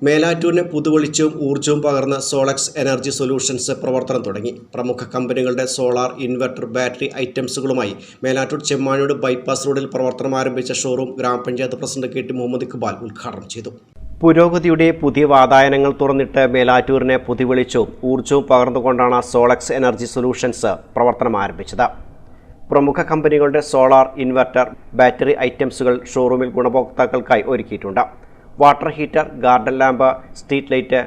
മേലാറ്റൂരിന് പുതുവെളിച്ചവും ഊർജ്ജവും പകർന്ന Solex energy solutions പ്രവർത്തനം തുടങ്ങി. പ്രമുഖ കമ്പനികളുടെ സോളാർ, ഇൻവെർട്ടർ, ബാറ്ററി ഐറ്റംസുകളുമായി മേലാറ്റൂർ ചെമ്മാനൂട് ബൈപ്പാസ് റോഡിൽ പ്രവർത്തനം ആരംഭിച്ച ഷോറൂം ഗ്രാമപഞ്ചായത്ത് പ്രസിഡന്റ് KT മുഹമ്മദ് ഇക്ബാൽ ഉദ്ഘാടനം ചെയ്തു. പുരോഗതിയുടെ പുതിയ വാതായനങ്ങൾ തുറന്നിട്ട് മേലാറ്റൂരിന് പുതുവെളിച്ചവും ഊർജ്ജവും പകർന്നുകൊണ്ടാണ് സോളക്സ് എനർജി സൊല്യൂഷൻസ് പ്രവർത്തനം ആരംഭിച്ചത്. പ്രമുഖ കമ്പനികളുടെ സോളാർ, ഇൻവെർട്ടർ, ബാറ്ററി ഐറ്റംസുകൾ ഷോറൂമിൽ ഗുണഭോക്താക്കൾക്കായി ഒരുക്കിയിട്ടുണ്ട്. Water heater, garden lamp, street light,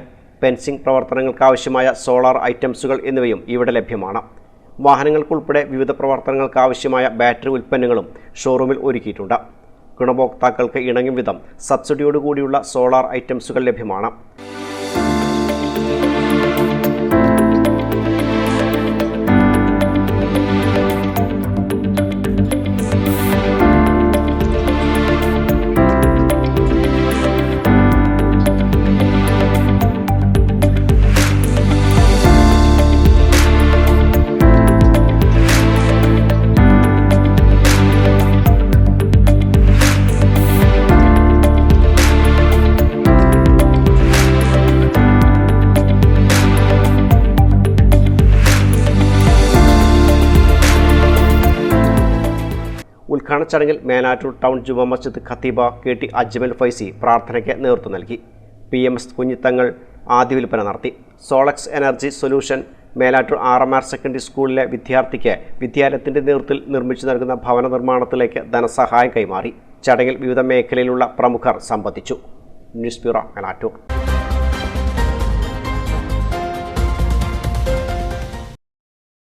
fencing പ്രവർത്തനങ്ങൾക്കാവശ്യമായ സോളാർ ഐറ്റംസുകൾ എന്നിവയും ഇവിടെ ലഭ്യമാണ്. വാഹനങ്ങൾക്കുൾപ്പെടെ വിവിധ പ്രവർത്തനങ്ങൾക്കാവശ്യമായ ബാറ്ററി ഉൽപ്പന്നങ്ങളും ഷോറൂമിൽ ഒരുക്കിയിട്ടുണ്ട്. ഗുണഭോക്താക്കൾക്ക് ഇണങ്ങും വിധം സബ്സിഡിയോടുകൂടിയുള്ള സോളാർ ഐറ്റംസുകൾ ലഭ്യമാണ്. ഉദ്ഘാടന ചടങ്ങിൽ മേലാറ്റൂർ ടൗൺ ജുമാ മസ്ജിദ് ഖത്തീബ KT അജ്മൽ ഫൈസി പ്രാർത്ഥനയ്ക്ക് നേതൃത്വം നൽകി. PMS കുഞ്ഞിത്തങ്ങൾ ആദ്യ വിൽപ്പന നടത്തി. Solax energy solution Melattur RMR secondary സ്കൂളിലെ വിദ്യാർത്ഥിക്ക് വിദ്യാലയത്തിന്റെ നേതൃത്വത്തിൽ നിർമ്മിച്ചു നൽകുന്ന ഭവന നിർമ്മാണത്തിലേക്ക് ധനസഹായം കൈമാറി. ചടങ്ങിൽ വിവിധ മേഖലയിലുള്ള പ്രമുഖർ സംബന്ധിച്ചു. News bureau, Melattur.